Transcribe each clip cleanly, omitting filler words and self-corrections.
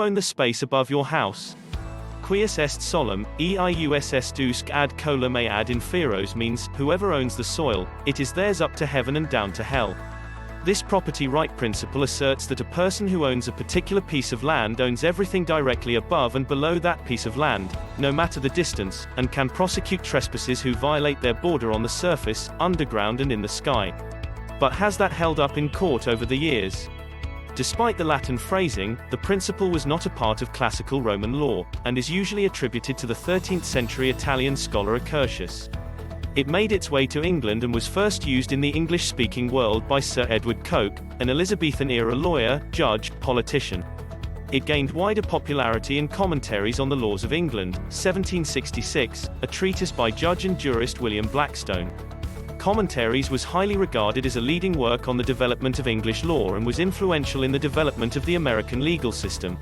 own the space above your house? Quius est solum, eius est ad colum ad inferos means, whoever owns the soil, it is theirs up to heaven and down to hell. This property right principle asserts that a person who owns a particular piece of land owns everything directly above and below that piece of land, no matter the distance, and can prosecute trespassers who violate their border on the surface, underground and in the sky. But has that held up in court over the years? Despite the Latin phrasing, the principle was not a part of classical Roman law, and is usually attributed to the 13th century Italian scholar Accursius. It made its way to England and was first used in the English-speaking world by Sir Edward Coke, an Elizabethan-era lawyer, judge, politician. It gained wider popularity in Commentaries on the Laws of England, 1766, a treatise by judge and jurist William Blackstone. Commentaries was highly regarded as a leading work on the development of English law and was influential in the development of the American legal system.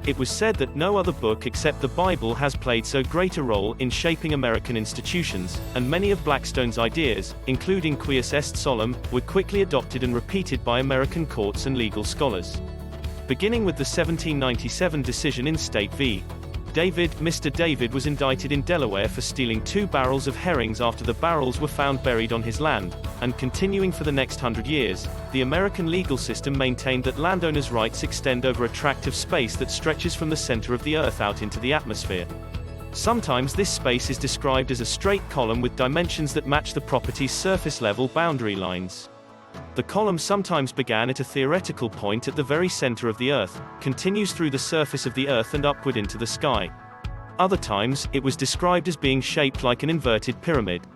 It was said that no other book except the Bible has played so great a role in shaping American institutions, and many of Blackstone's ideas, including Quius est solum, were quickly adopted and repeated by American courts and legal scholars. Beginning with the 1797 decision in State v. David, Mr. David was indicted in Delaware for stealing 2 barrels of herrings after the barrels were found buried on his land, and continuing for the next 100 years, the American legal system maintained that landowners' rights extend over a tract of space that stretches from the center of the earth out into the atmosphere. Sometimes this space is described as a straight column with dimensions that match the property's surface level boundary lines. The column sometimes began at a theoretical point at the very center of the Earth, continues through the surface of the Earth and upward into the sky. Other times, it was described as being shaped like an inverted pyramid.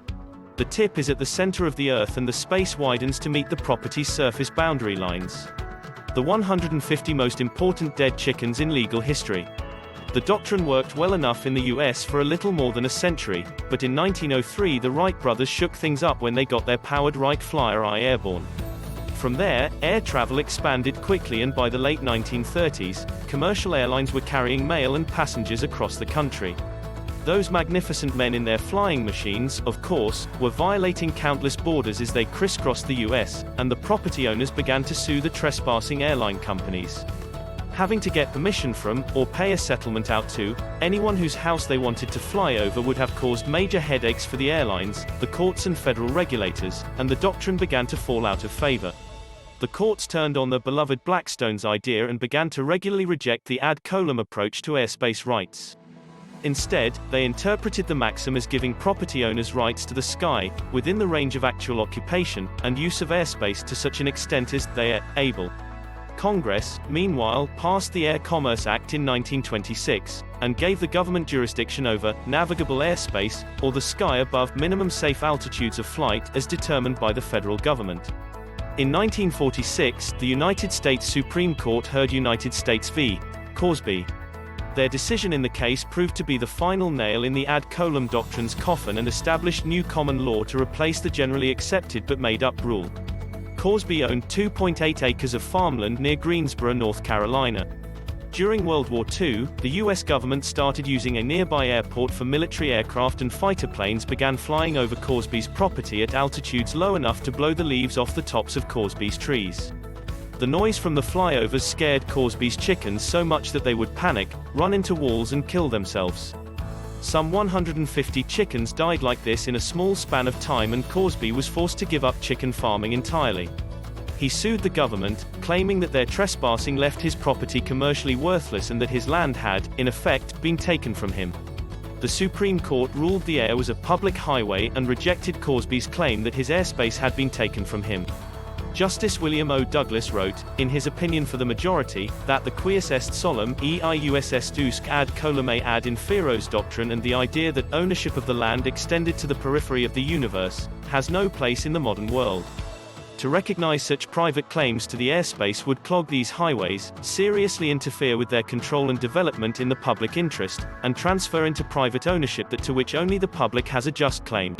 The tip is at the center of the Earth and the space widens to meet the property's surface boundary lines. The 150 most important dead chickens in legal history. The doctrine worked well enough in the US for a little more than a century, but in 1903 the Wright brothers shook things up when they got their powered Wright Flyer I airborne. From there, air travel expanded quickly and by the late 1930s, commercial airlines were carrying mail and passengers across the country. Those magnificent men in their flying machines, of course, were violating countless borders as they crisscrossed the US, and the property owners began to sue the trespassing airline companies. Having to get permission from, or pay a settlement out to, anyone whose house they wanted to fly over would have caused major headaches for the airlines, the courts and federal regulators, and the doctrine began to fall out of favor. The courts turned on the beloved Blackstone's idea and began to regularly reject the ad colum approach to airspace rights. Instead, they interpreted the maxim as giving property owners rights to the sky, within the range of actual occupation, and use of airspace to such an extent as they are able. Congress, meanwhile, passed the Air Commerce Act in 1926, and gave the government jurisdiction over navigable airspace, or the sky above minimum safe altitudes of flight as determined by the federal government. In 1946, the United States Supreme Court heard United States v. Causby. Their decision in the case proved to be the final nail in the ad colum doctrine's coffin and established new common law to replace the generally accepted but made-up rule. Causby owned 2.8 acres of farmland near Greensboro, North Carolina. During World War II, the U.S. government started using a nearby airport for military aircraft and fighter planes began flying over Causby's property at altitudes low enough to blow the leaves off the tops of Causby's trees. The noise from the flyovers scared Causby's chickens so much that they would panic, run into walls and kill themselves. Some 150 chickens died like this in a small span of time and Causby was forced to give up chicken farming entirely. He sued the government, claiming that their trespassing left his property commercially worthless and that his land had, in effect, been taken from him. The Supreme Court ruled the air was a public highway and rejected Causby's claim that his airspace had been taken from him. Justice William O. Douglas wrote, in his opinion for the majority, that the quius est solum, eius est ad colum ad inferos doctrine and the idea that ownership of the land extended to the periphery of the universe, has no place in the modern world. To recognize such private claims to the airspace would clog these highways, seriously interfere with their control and development in the public interest, and transfer into private ownership that to which only the public has a just claim.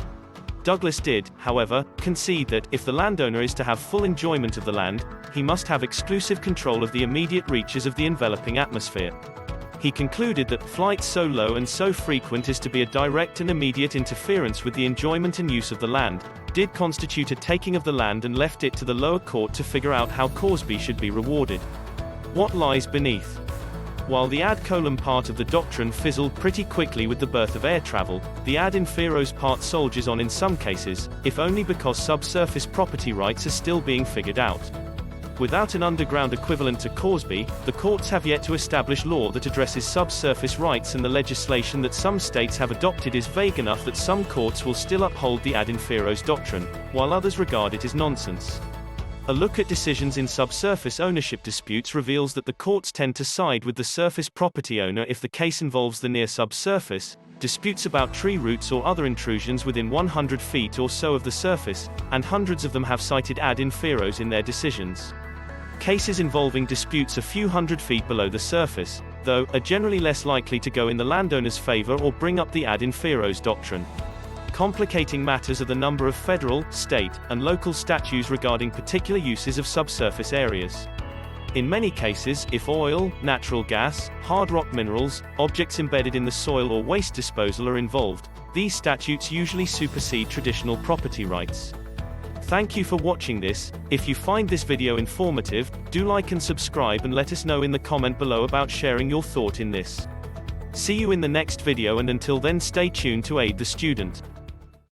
Douglas did, however, concede that, if the landowner is to have full enjoyment of the land, he must have exclusive control of the immediate reaches of the enveloping atmosphere. He concluded that flights so low and so frequent as to be a direct and immediate interference with the enjoyment and use of the land, did constitute a taking of the land and left it to the lower court to figure out how Causby should be rewarded. What lies beneath? While the ad coelum part of the doctrine fizzled pretty quickly with the birth of air travel, the ad inferos part soldiers on in some cases, if only because subsurface property rights are still being figured out. Without an underground equivalent to Causeby, the courts have yet to establish law that addresses subsurface rights, and the legislation that some states have adopted is vague enough that some courts will still uphold the ad inferos doctrine, while others regard it as nonsense. A look at decisions in subsurface ownership disputes reveals that the courts tend to side with the surface property owner if the case involves the near subsurface, disputes about tree roots or other intrusions within 100 feet or so of the surface, and hundreds of them have cited ad inferos in their decisions. Cases involving disputes a few hundred feet below the surface, though, are generally less likely to go in the landowner's favor or bring up the ad inferos doctrine. Complicating matters are the number of federal, state, and local statutes regarding particular uses of subsurface areas. In many cases, if oil, natural gas, hard rock minerals, objects embedded in the soil or waste disposal are involved, these statutes usually supersede traditional property rights. Thank you for watching this. If you find this video informative, do like and subscribe, and let us know in the comment below about sharing your thought in this. See you in the next video, and until then stay tuned to aid the student.